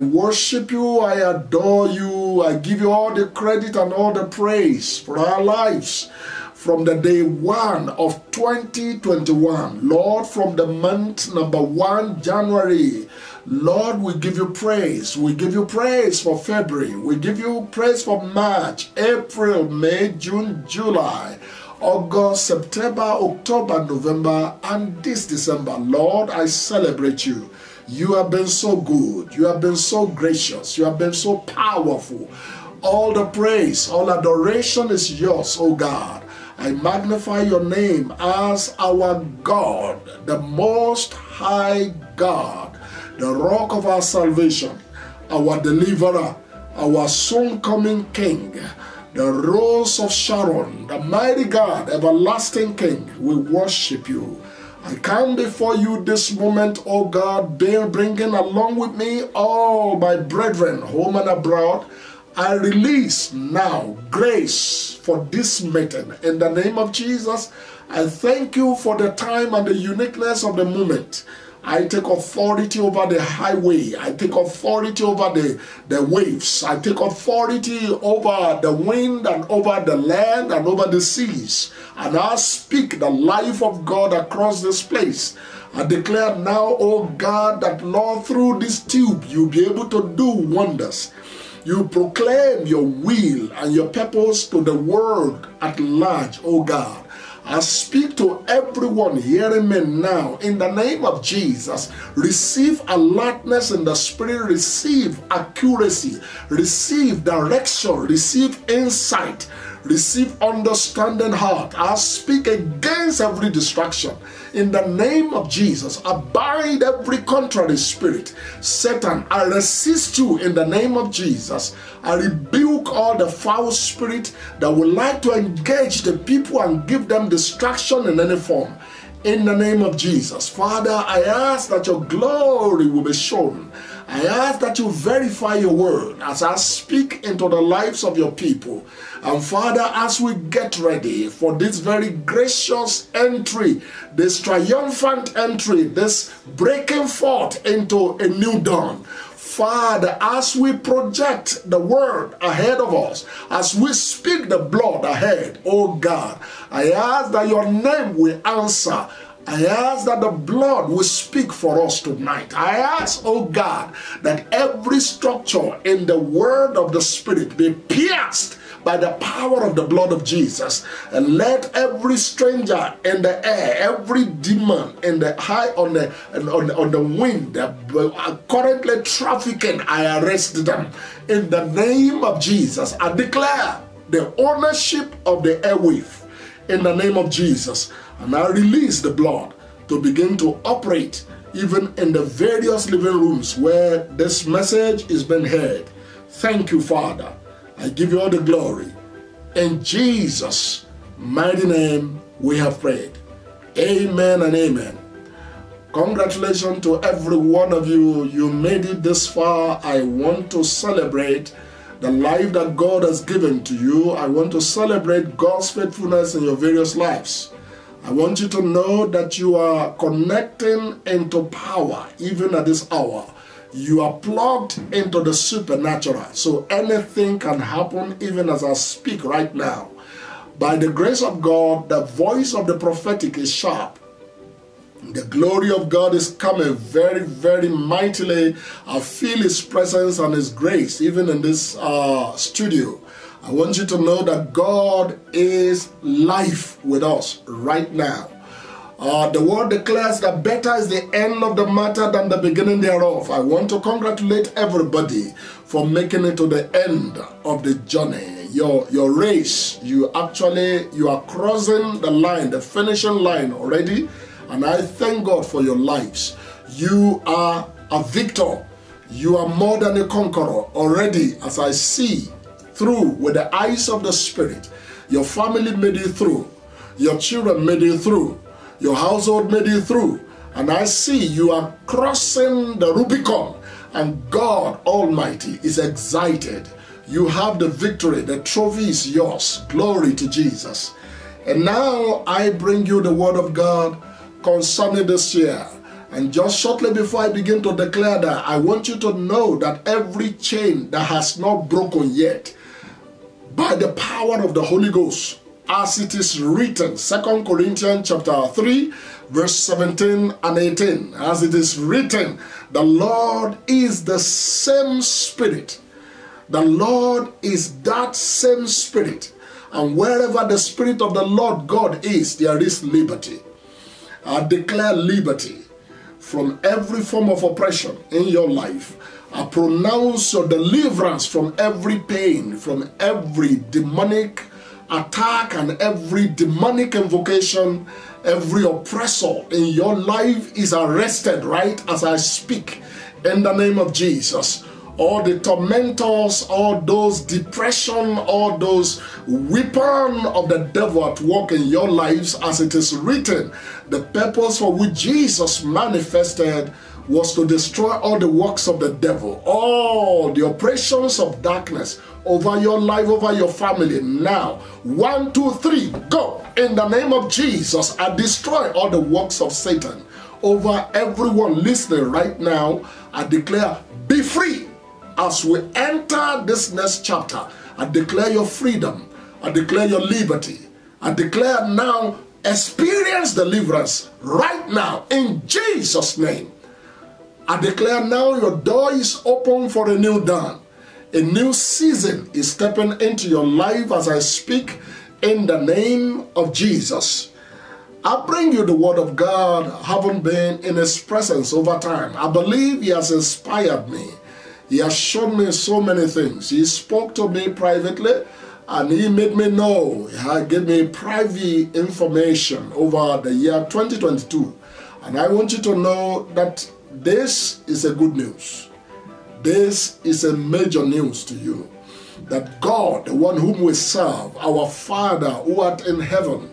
worship you, I adore you, I give you all the credit and all the praise for our lives from the day 1 of 2021. Lord, from the month number 1, January, Lord, we give you praise. We give you praise for February. We give you praise for March, April, May, June, July, August, September, October, November, and this December. Lord, I celebrate you. You have been so good. You have been so gracious. You have been so powerful. All the praise, all adoration is yours, O God. I magnify your name as our God, the Most High God, the rock of our salvation, our deliverer, our soon-coming King, the Rose of Sharon, the mighty God, everlasting King. We worship you. I come before you this moment, O God, bringing along with me all my brethren, home and abroad. I release now grace for this meeting. In the name of Jesus, I thank you for the time and the uniqueness of the moment. I take authority over the highway. I take authority over the waves. I take authority over the wind and over the land and over the seas. And I speak the life of God across this place. I declare now, oh God, that Lord, through this tube, you'll be able to do wonders. You proclaim your will and your purpose to the world at large, oh God. I speak to everyone hearing me now in the name of Jesus. Receive alertness in the spirit, receive accuracy, receive direction, receive insight, receive understanding heart. I speak against every distraction. In the name of Jesus, abide every contrary spirit. Satan, I resist you in the name of Jesus. I rebuke all the foul spirit that would like to engage the people and give them distraction in any form. In the name of Jesus, Father, I ask that your glory will be shown. I ask that you verify your word as I speak into the lives of your people. And Father, as we get ready for this very gracious entry, this triumphant entry, this breaking forth into a new dawn, Father, as we project the word ahead of us, as we speak the blood ahead, oh God, I ask that your name will answer. I ask that the blood will speak for us tonight. I ask, oh God, that every structure in the word of the Spirit be pierced by the power of the blood of Jesus. And let every stranger in the air, every demon in the high on the wind, currently trafficking, I arrest them. In the name of Jesus, I declare the ownership of the airwave in the name of Jesus. And I release the blood to begin to operate even in the various living rooms where this message is being heard. Thank you, Father. I give you all the glory. In Jesus' mighty name we have prayed. Amen and amen. Congratulations to every one of you. You made it this far. I want to celebrate the life that God has given to you. I want to celebrate God's faithfulness in your various lives. I want you to know that you are connecting into power even at this hour. You are plugged into the supernatural. So anything can happen even as I speak right now. By the grace of God, the voice of the prophetic is sharp. The glory of God is coming very, very mightily. I feel His presence and His grace even in this studio. I want you to know that God is life with us right now. The word declares that better is the end of the matter than the beginning thereof. I want to congratulate everybody for making it to the end of the journey. Your race, you are crossing the line, the finishing line already. And I thank God for your lives. You are a victor. You are more than a conqueror already, as I see through with the eyes of the Spirit. Your family made it through. Your children made it through. Your household made it through. And I see you are crossing the Rubicon. And God Almighty is excited. You have the victory. The trophy is yours. Glory to Jesus. And now I bring you the word of God concerning this year. And just shortly before I begin to declare that, I want you to know that every chain that has not broken yet, by the power of the Holy Ghost, as it is written, 2 Corinthians chapter 3, verse 17 and 18, as it is written, the Lord is the same Spirit. The Lord is that same Spirit. And wherever the Spirit of the Lord God is, there is liberty. I declare liberty from every form of oppression in your life. I pronounce your deliverance from every pain, from every demonic attack and every demonic invocation. Every oppressor in your life is arrested right as I speak in the name of Jesus. All the tormentors, all those depression, all those weapons of the devil at work in your lives, as it is written, the purpose for which Jesus manifested was to destroy all the works of the devil, all the operations of darkness over your life, over your family. Now, 1, 2, 3, go. In the name of Jesus, I destroy all the works of Satan over everyone listening right now. I declare, be free. As we enter this next chapter, I declare your freedom. I declare your liberty. I declare now, experience deliverance right now in Jesus' name. I declare now your door is open for a new dawn. A new season is stepping into your life as I speak in the name of Jesus. I bring you the word of God, having been in his presence over time. I believe he has inspired me. He has shown me so many things. He spoke to me privately and he made me know. He gave me private information over the year 2022. And I want you to know that this is a good news. This is a major news to you. That God, the one whom we serve, our Father who art in heaven,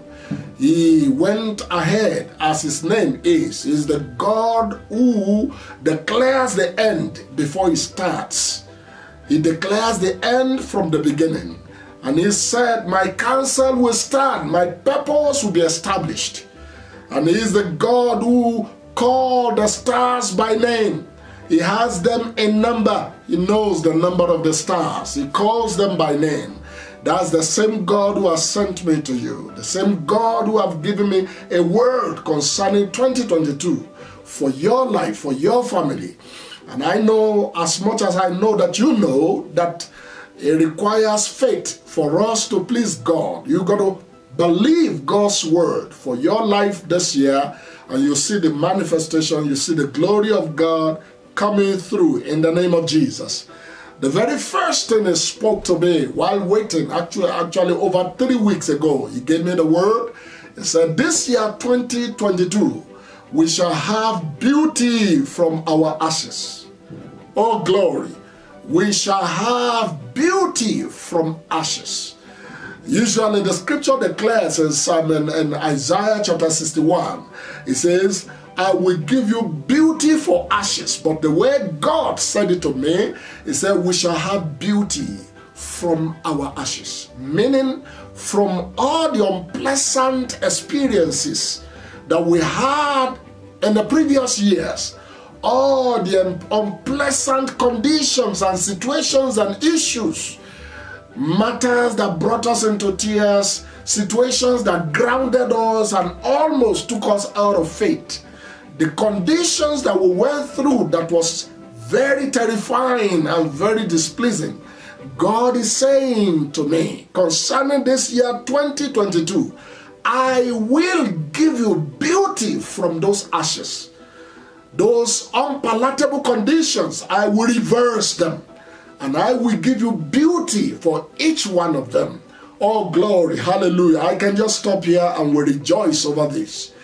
he went ahead, as his name is the God who declares the end before he starts. He declares the end from the beginning. And he said, my counsel will stand, my purpose will be established. And he is the God who called the stars by name. He has them in number. He knows the number of the stars. He calls them by name. That's the same God who has sent me to you. The same God who have given me a word concerning 2022 for your life, for your family. And I know, as much as I know that you know, that it requires faith for us to please God. You got to believe God's word for your life this year, and you see the manifestation, you see the glory of God coming through in the name of Jesus. The very first thing he spoke to me while waiting, actually over 3 weeks ago, he gave me the word. He said, this year 2022, we shall have beauty from our ashes. Oh glory, we shall have beauty from ashes. Usually the scripture declares in Psalm and Isaiah chapter 61, it says, I will give you beauty for ashes. But the way God said it to me, he said, we shall have beauty from our ashes. Meaning, from all the unpleasant experiences that we had in the previous years, all the unpleasant conditions and situations and issues, matters that brought us into tears, situations that grounded us and almost took us out of faith. The conditions that we went through that was very terrifying and very displeasing. God is saying to me, concerning this year 2022, I will give you beauty from those ashes. Those unpalatable conditions, I will reverse them. And I will give you beauty for each one of them. Oh, glory, hallelujah. I can just stop here and we rejoice over this.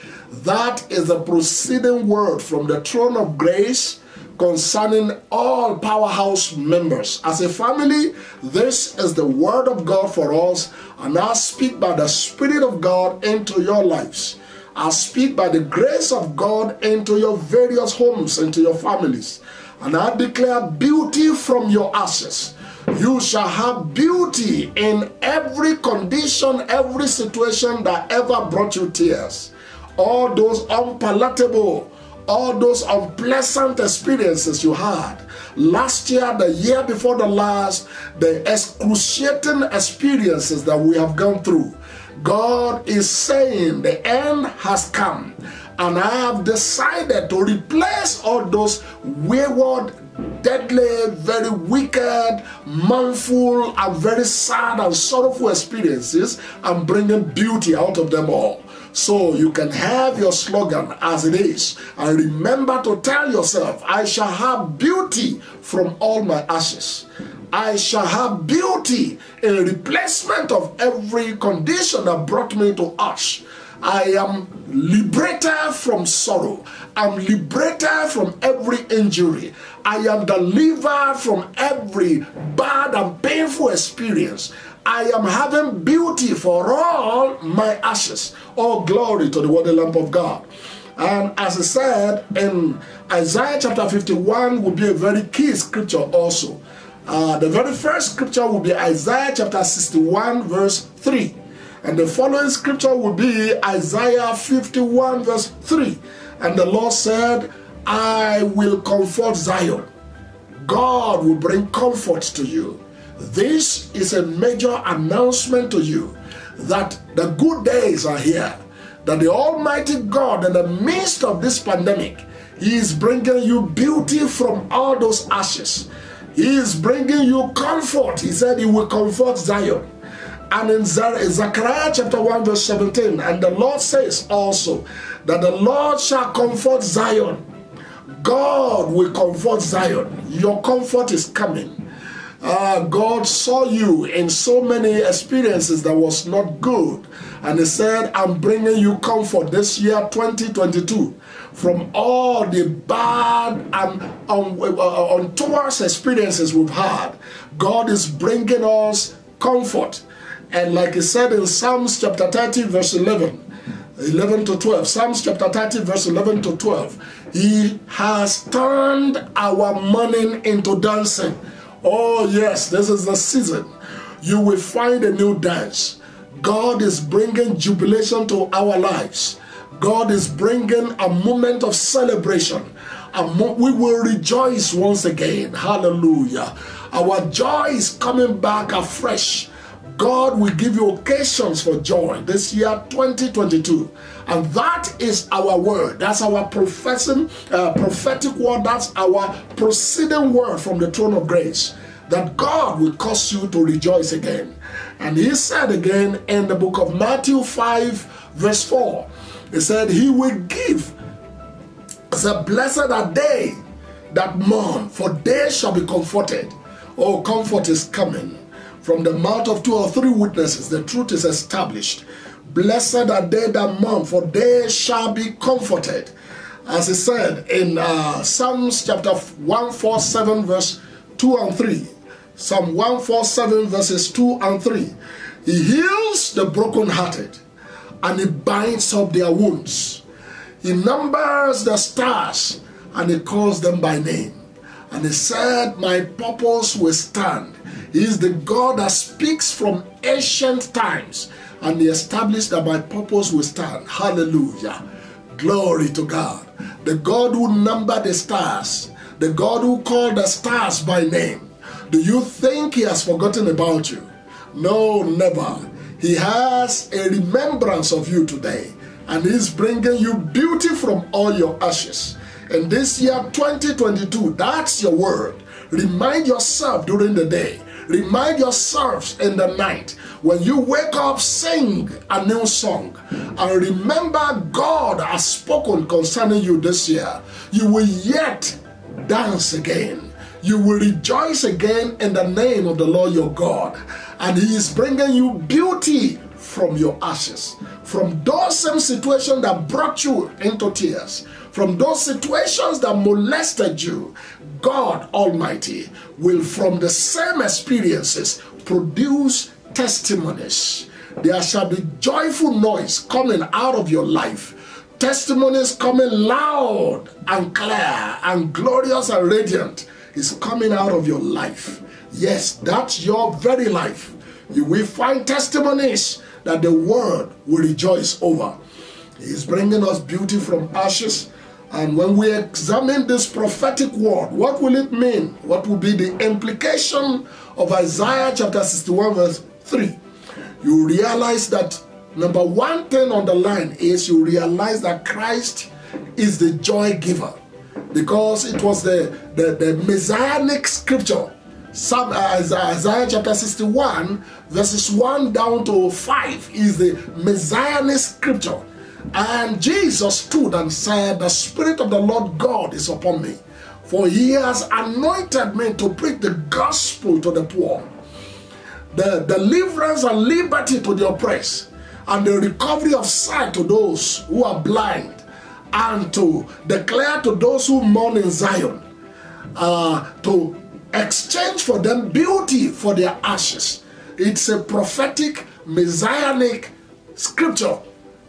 That is the proceeding word from the throne of grace concerning all Powerhouse members. As a family, this is the word of God for us, and I speak by the Spirit of God into your lives. I speak by the grace of God into your various homes, into your families, and I declare beauty from your ashes. You shall have beauty in every condition, every situation that ever brought you tears. All those unpalatable, all those unpleasant experiences you had last year, the year before the last, the excruciating experiences that we have gone through. God is saying the end has come, and I have decided to replace all those wayward, deadly, very wicked, mournful, and very sad and sorrowful experiences, and bringing beauty out of them all. So you can have your slogan as it is, and remember to tell yourself, I shall have beauty from all my ashes. I shall have beauty in replacement of every condition that brought me to ash. I am liberated from sorrow. I'm liberated from every injury. I am delivered from every bad and painful experience. I am having beauty for all my ashes. All glory to the worthy Lamb of God. And as I said, in Isaiah chapter 51 will be a very key scripture also. The very first scripture will be Isaiah chapter 61 verse 3. And the following scripture will be Isaiah 51 verse 3. And the Lord said, I will comfort Zion. God will bring comfort to you. This is a major announcement to you that the good days are here. That the Almighty God, in the midst of this pandemic, He is bringing you beauty from all those ashes. He is bringing you comfort. He said He will comfort Zion. And in Zechariah chapter 1 verse 17, and the Lord says also that the Lord shall comfort Zion. God will comfort Zion. Your comfort is coming. God saw you in so many experiences that was not good, and He said, I'm bringing you comfort this year 2022 from all the bad and untoward experiences we've had. God is bringing us comfort. And like He said in Psalms chapter 30 verse 11 to 12, Psalms chapter 30 verse 11 to 12, He has turned our mourning into dancing. Oh yes, this is the season. You will find a new dance. God is bringing jubilation to our lives. God is bringing a moment of celebration. We will rejoice once again. Hallelujah. Our joy is coming back afresh. God will give you occasions for joy this year 2022. And that is our word. That's our prophetic word. That's our proceeding word from the throne of grace. That God will cause you to rejoice again. And He said again in the book of Matthew 5 verse 4. He said He will give. The blessed are they that mourn, for they shall be comforted. Oh, comfort is coming. From the mouth of 2 or 3 witnesses, the truth is established. Blessed are they that mourn, for they shall be comforted. As He said in Psalms chapter 147 verse 2 and 3. Psalm 147 verses 2 and 3. He heals the brokenhearted, and He binds up their wounds. He numbers the stars, and He calls them by name. And He said, my purpose will stand. He is the God that speaks from ancient times, and He established that my purpose will stand. Hallelujah. Glory to God. The God who numbered the stars, the God who called the stars by name. Do you think He has forgotten about you? No, never. He has a remembrance of you today, and He's bringing you beauty from all your ashes. And this year 2022, that's your word. Remind yourself during the day. Remind yourselves in the night. When you wake up, sing a new song. And remember God has spoken concerning you this year. You will yet dance again. You will rejoice again in the name of the Lord your God. And He is bringing you beauty from your ashes. From those same situations that brought you into tears. From those situations that molested you. God Almighty will, from the same experiences, produce testimonies. There shall be joyful noise coming out of your life. Testimonies coming loud and clear and glorious and radiant is coming out of your life. Yes, that's your very life. You will find testimonies that the world will rejoice over. He is bringing us beauty from ashes. And when we examine this prophetic word, what will it mean? What will be the implication of Isaiah chapter 61 verse 3? You realize that number one thing on the line is you realize that Christ is the joy giver, because it was the messianic scripture. Isaiah chapter 61 verses 1 down to 5 is the messianic scripture. And Jesus stood and said, the Spirit of the Lord God is upon me, for he has anointed me to preach the gospel to the poor, the deliverance and liberty to the oppressed, and the recovery of sight to those who are blind, and to declare to those who mourn in Zion, to exchange for them beauty for their ashes. It's a prophetic, messianic scripture.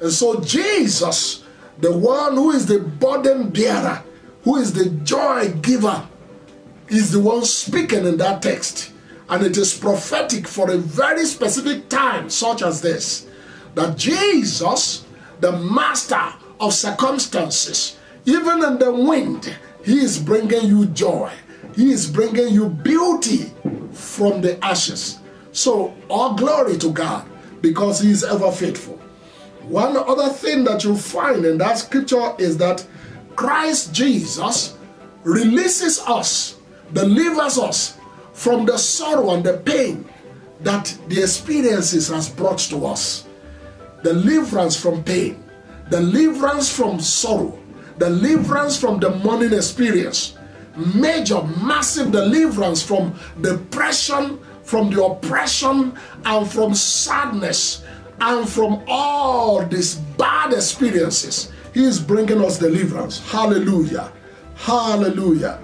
And so Jesus, the one who is the burden bearer, who is the joy giver, is the one speaking in that text. And it is prophetic for a very specific time such as this, that Jesus, the master of circumstances, even in the wind, he is bringing you joy. He is bringing you beauty from the ashes. So all glory to God, because he is ever faithful. One other thing that you find in that scripture is that Christ Jesus releases us, delivers us from the sorrow and the pain that the experiences has brought to us. Deliverance from pain, deliverance from sorrow, deliverance from the mourning experience, major, massive deliverance from depression, from the oppression, and from sadness, and from all these bad experiences. He is bringing us deliverance. Hallelujah. Hallelujah.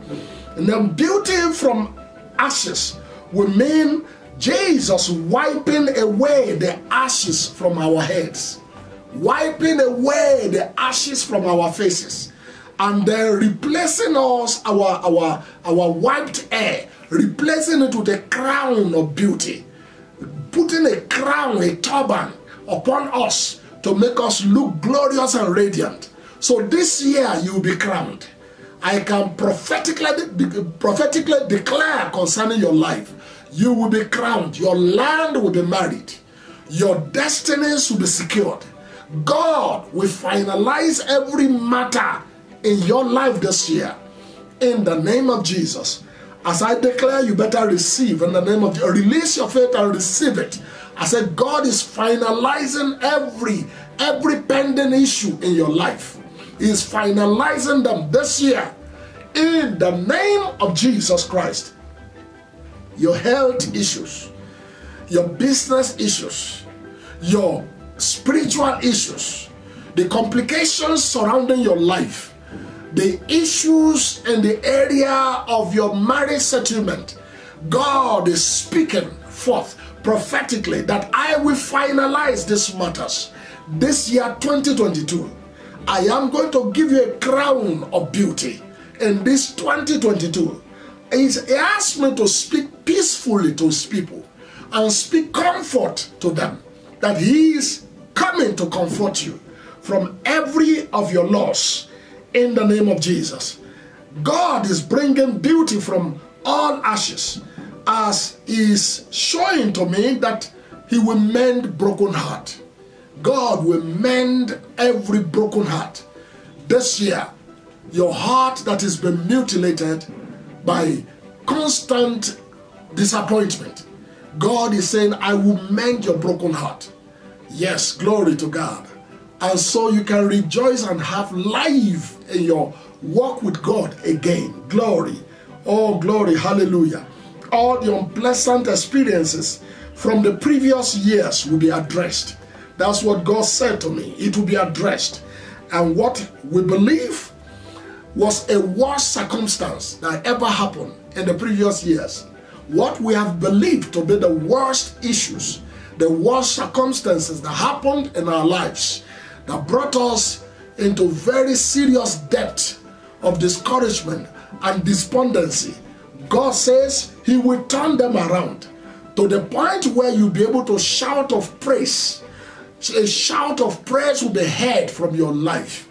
And then beauty from ashes will mean Jesus wiping away the ashes from our heads, wiping away the ashes from our faces, and then replacing us, our wiped hair, replacing it with a crown of beauty, putting a crown, a turban upon us to make us look glorious and radiant. So this year you will be crowned. I can prophetically declare concerning your life, you will be crowned. Your land will be married. Your destinies will be secured. God will finalize every matter in your life this year. In the name of Jesus. As I declare, you better receive in the name of Jesus. Release your faith and receive it. I said God is finalizing every pending issue in your life. He is finalizing them this year in the name of Jesus Christ. Your health issues, your business issues, your spiritual issues, the complications surrounding your life, the issues in the area of your marriage settlement, God is speaking forth prophetically that I will finalize these matters. This year 2022, I am going to give you a crown of beauty. In this 2022, he asked me to speak peacefully to his people and speak comfort to them, that he is coming to comfort you from every of your loss in the name of Jesus. God is bringing beauty from all ashes, as he is showing to me that he will mend broken heart. God will mend every broken heart. This year, your heart that has been mutilated by constant disappointment, God is saying, I will mend your broken heart. Yes, glory to God. And so you can rejoice and have life in your walk with God again. Glory. Oh, glory. Hallelujah. All the unpleasant experiences from the previous years will be addressed. That's what God said to me. It will be addressed. And what we believe was a worst circumstance that ever happened in the previous years, what we have believed to be the worst issues, the worst circumstances that happened in our lives, that brought us into very serious depth of discouragement and despondency, God says he will turn them around to the point where you'll be able to shout of praise. A shout of praise will be heard from your life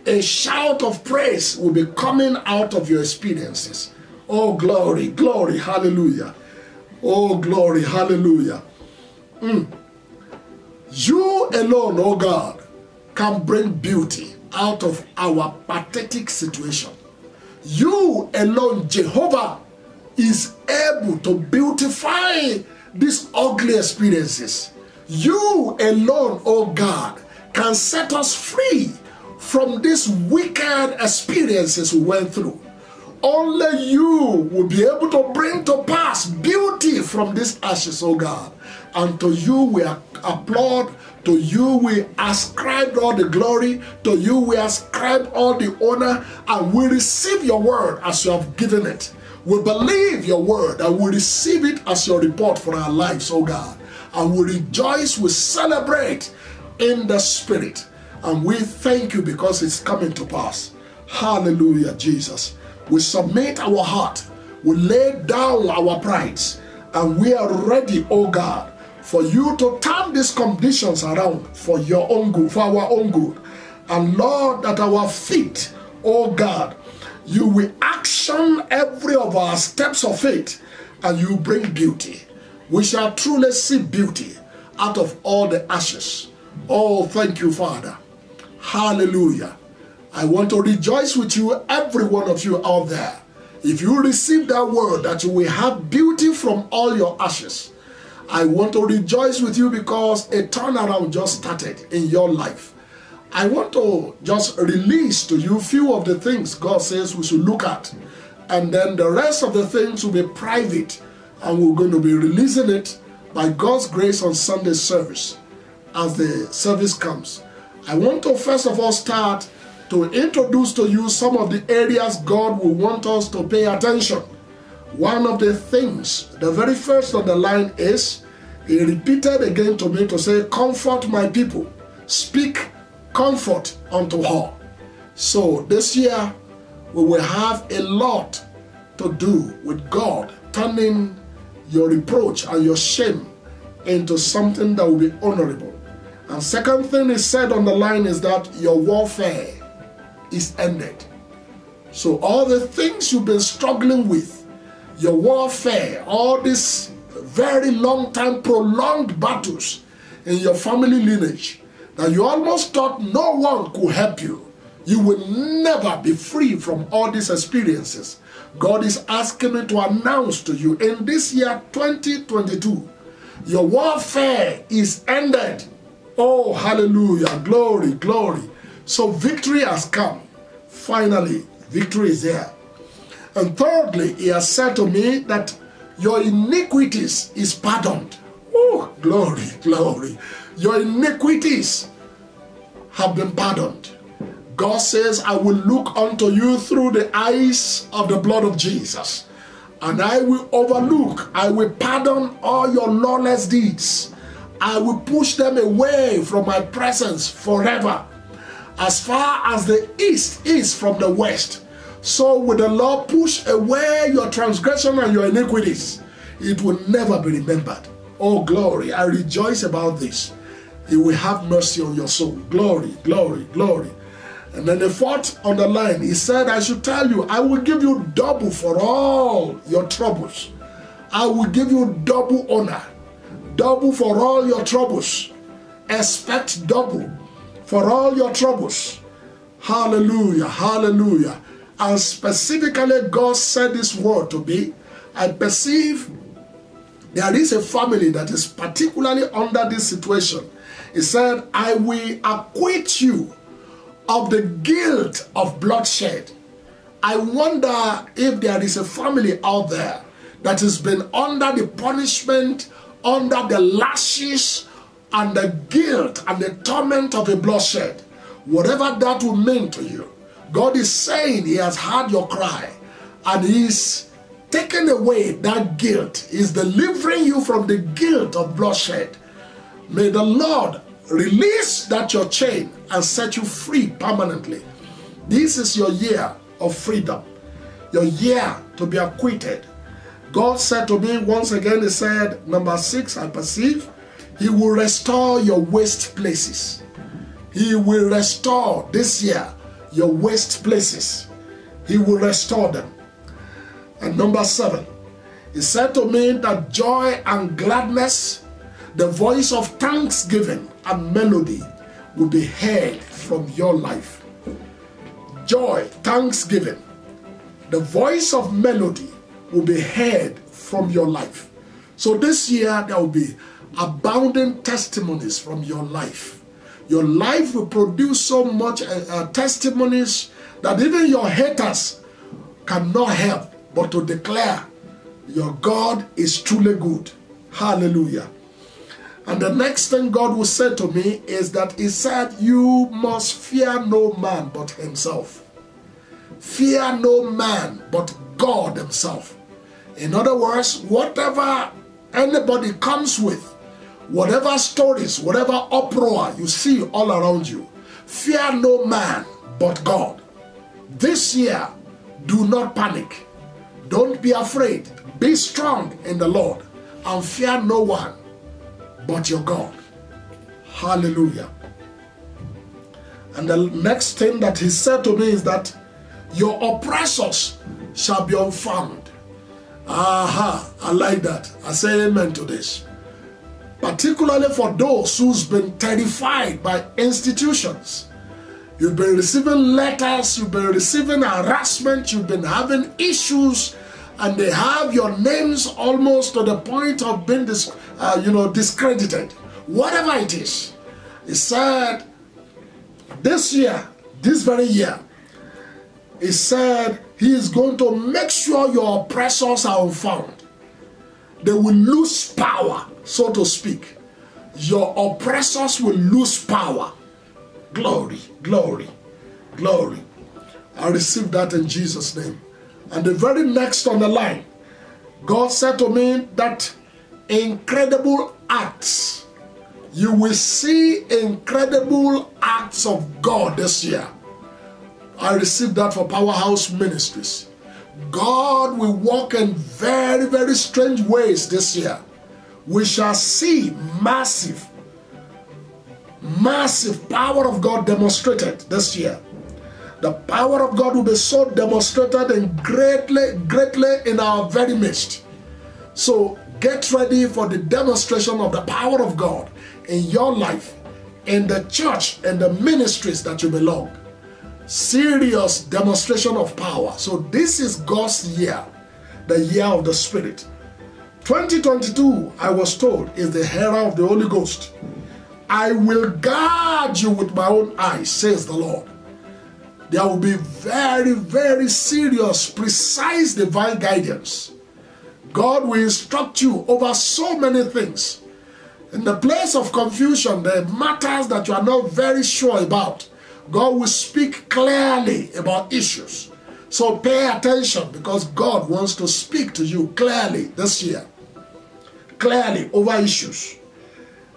A shout of praise will be coming out of your experiences. Oh, glory, glory, hallelujah. Oh, glory, hallelujah. You alone, oh God, can bring beauty out of our pathetic situation. You alone, Jehovah, is able to beautify these ugly experiences. You alone, oh God, can set us free from these wicked experiences we went through. Only you will be able to bring to pass beauty from these ashes, oh God. And to you we applaud, to you we ascribe all the glory, to you we ascribe all the honor, and we receive your word as you have given it. We believe your word and we receive it as your report for our lives, oh God. And we rejoice, we celebrate in the spirit. And we thank you because it's coming to pass. Hallelujah, Jesus. We submit our heart, we lay down our prides, and we are ready, oh God, for you to turn these conditions around for your own good, for our own good. And Lord, that our feet, oh God, you will action every of our steps of faith, and you bring beauty. We shall truly see beauty out of all the ashes. Oh, thank you, Father. Hallelujah. I want to rejoice with you, every one of you out there. If you receive that word that you will have beauty from all your ashes, I want to rejoice with you because a turnaround just started in your life. I want to just release to you a few of the things God says we should look at. And then the rest of the things will be private. And we're going to be releasing it by God's grace on Sunday service as the service comes. I want to first of all start to introduce to you some of the areas God will want us to pay attention. One of the things, the very first on the line is, he repeated again to me to say, comfort my people, speak comfort unto her. So this year, we will have a lot to do with God turning your reproach and your shame into something that will be honorable. And second thing is said on the line is that your warfare is ended. So all the things you've been struggling with, your warfare, all these very long time prolonged battles in your family lineage that you almost thought no one could help you, you will never be free from all these experiences. God is asking me to announce to you in this year 2022, your warfare is ended. Oh, hallelujah, glory, glory. So victory has come. Finally, victory is there. And thirdly, he has said to me that your iniquities is pardoned. Oh, glory, glory. Your iniquities have been pardoned. God says, I will look unto you through the eyes of the blood of Jesus. And I will overlook, I will pardon all your lawless deeds. I will push them away from my presence forever. As far as the east is from the west, so will the Lord push away your transgression and your iniquities. It will never be remembered. Oh, glory. I rejoice about this. He will have mercy on your soul. Glory, glory, glory. And then the fourth on the line, he said, I should tell you, I will give you double for all your troubles. I will give you double honor. Double for all your troubles. Expect double for all your troubles. Hallelujah, hallelujah. And specifically, God said this word to me. I perceive there is a family that is particularly under this situation. He said, I will acquit you of the guilt of bloodshed. I wonder if there is a family out there that has been under the punishment, under the lashes, and the guilt and the torment of a bloodshed. Whatever that will mean to you, God is saying he has heard your cry and he's taken away that guilt. He's delivering you from the guilt of bloodshed. May the Lord release that your chain and set you free permanently. This is your year of freedom, your year to be acquitted. God said to me once again, he said, number 6, I perceive, he will restore your waste places. He will restore this year your waste places. He will restore them. And number 7, he said to me that joy and gladness, the voice of thanksgiving and melody will be heard from your life. Joy, thanksgiving, the voice of melody will be heard from your life. So this year there will be abounding testimonies from your life. Your life will produce so much testimonies that even your haters cannot help but to declare your God is truly good. Hallelujah. And the next thing God will say to me is that he said, you must fear no man but himself. Fear no man but God himself. In other words, whatever anybody comes with, whatever stories, whatever uproar you see all around you, fear no man but God. This year, do not panic. Don't be afraid. Be strong in the Lord and fear no one but your God. Hallelujah. And the next thing that he said to me is that your oppressors shall be unfound. Aha, I like that. I say amen to this. Particularly for those who's been terrified by institutions. You've been receiving letters, you've been receiving harassment, you've been having issues, and they have your names almost to the point of being discredited. Whatever it is, he said this year, this very year, he said he is going to make sure your oppressors are unfound. They will lose power, so to speak. Your oppressors will lose power. Glory, glory, glory. I received that in Jesus' name. And the very next on the line, God said to me that incredible acts, you will see incredible acts of God this year. I received that for Powerhouse Ministries. God will walk in very, very strange ways this year. We shall see massive power of God demonstrated this year. The power of God will be so demonstrated and greatly in our very midst. So get ready for the demonstration of the power of God in your life, in the church, and the ministries that you belong. Serious demonstration of power. So this is God's year, the year of the Spirit. 2022, I was told, is the era of the Holy Ghost. I will guard you with my own eyes, says the Lord. There will be very, very serious, precise divine guidance. God will instruct you over so many things. In the place of confusion, the matters that you are not very sure about, God will speak clearly about issues. So pay attention, because God wants to speak to you clearly this year. Clearly over issues.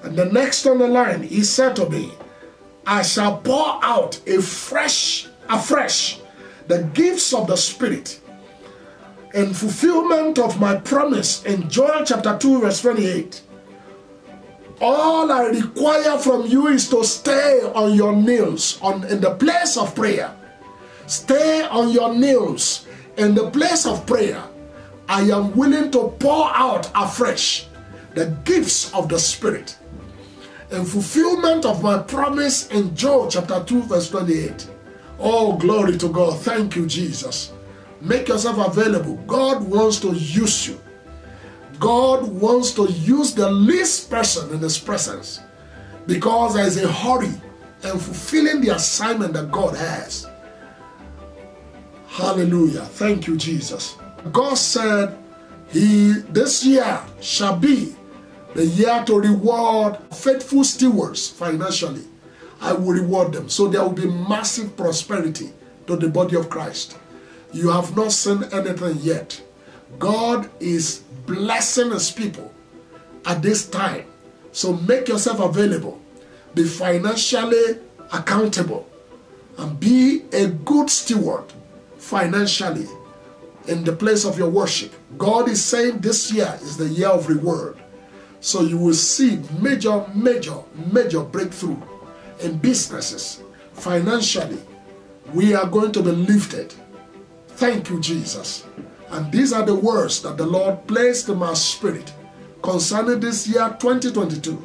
And the next on the line, he said to me, I shall pour out afresh the gifts of the Spirit in fulfillment of my promise in Joel chapter 2 verse 28. All I require from you is to stay on your knees in the place of prayer. Stay on your knees in the place of prayer. I am willing to pour out afresh the gifts of the Spirit in fulfillment of my promise in Joel chapter 2 verse 28. Oh, glory to God. Thank you, Jesus. Make yourself available. God wants to use you. God wants to use the least person in his presence, because there is a hurry in fulfilling the assignment that God has. Hallelujah. Thank you, Jesus. God said this year shall be the year to reward faithful stewards financially. I will reward them. So there will be massive prosperity to the body of Christ. You have not seen anything yet. God is blessing his people at this time. So make yourself available. Be financially accountable and be a good steward financially in the place of your worship. God is saying this year is the year of reward. So you will see major breakthrough in businesses, financially, we are going to be lifted. Thank you, Jesus. And these are the words that the Lord placed in my spirit concerning this year 2022.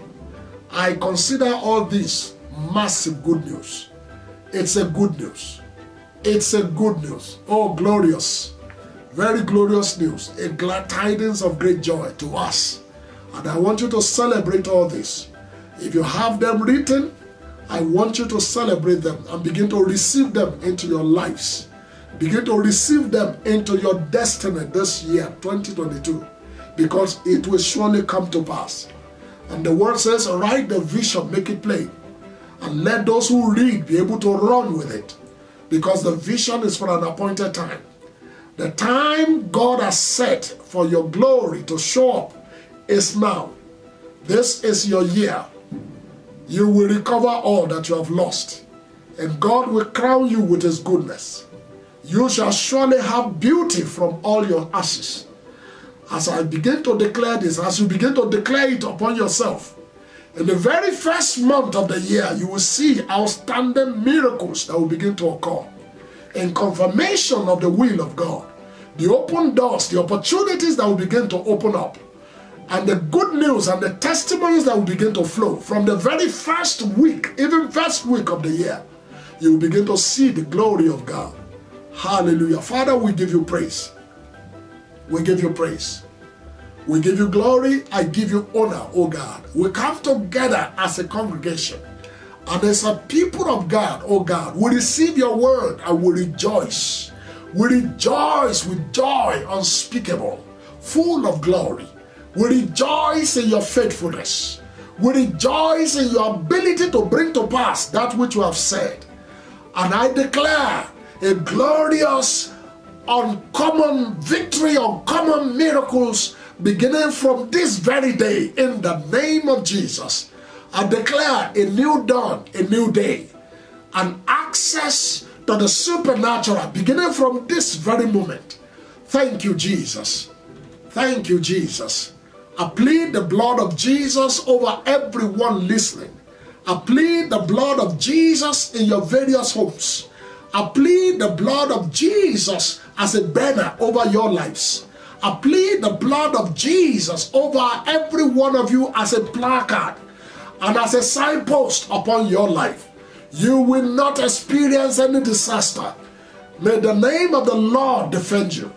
I consider all this massive good news. It's a good news. It's a good news. Oh, glorious. Very glorious news. A glad tidings of great joy to us. And I want you to celebrate all this. If you have them written, I want you to celebrate them and begin to receive them into your lives. Begin to receive them into your destiny this year, 2022, because it will surely come to pass. And the word says, write the vision, make it plain, and let those who read be able to run with it, because the vision is for an appointed time. The time God has set for your glory to show up is now. This is your year. You will recover all that you have lost, and God will crown you with his goodness. You shall surely have beauty from all your ashes. As I begin to declare this, as you begin to declare it upon yourself, in the very first month of the year, you will see outstanding miracles that will begin to occur in confirmation of the will of God. The open doors, the opportunities that will begin to open up, and the good news and the testimonies that will begin to flow from the very first week, even first week of the year, you will begin to see the glory of God. Hallelujah. Father, we give you praise. We give you praise. We give you glory. I give you honor, oh God. We come together as a congregation and as a people of God, oh God. We receive your word and we rejoice. We rejoice with joy unspeakable, full of glory. We rejoice in your faithfulness. We rejoice in your ability to bring to pass that which you have said. And I declare a glorious, uncommon victory, uncommon miracles beginning from this very day in the name of Jesus. I declare a new dawn, a new day, and access to the supernatural beginning from this very moment. Thank you, Jesus. Thank you, Jesus. I plead the blood of Jesus over everyone listening. I plead the blood of Jesus in your various homes. I plead the blood of Jesus as a banner over your lives. I plead the blood of Jesus over every one of you as a placard and as a signpost upon your life. You will not experience any disaster. May the name of the Lord defend you.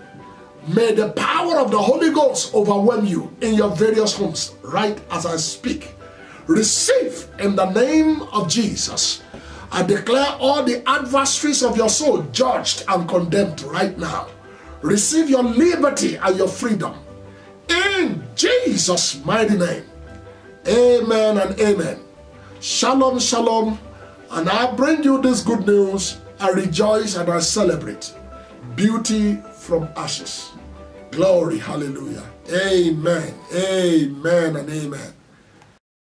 May the power of the Holy Ghost overwhelm you in your various homes right as I speak. Receive in the name of Jesus. I declare all the adversaries of your soul judged and condemned right now. Receive your liberty and your freedom. In Jesus' mighty name. Amen and amen. Shalom, shalom. And I bring you this good news. I rejoice and I celebrate. Beauty from ashes. Glory, hallelujah. Amen, amen and amen.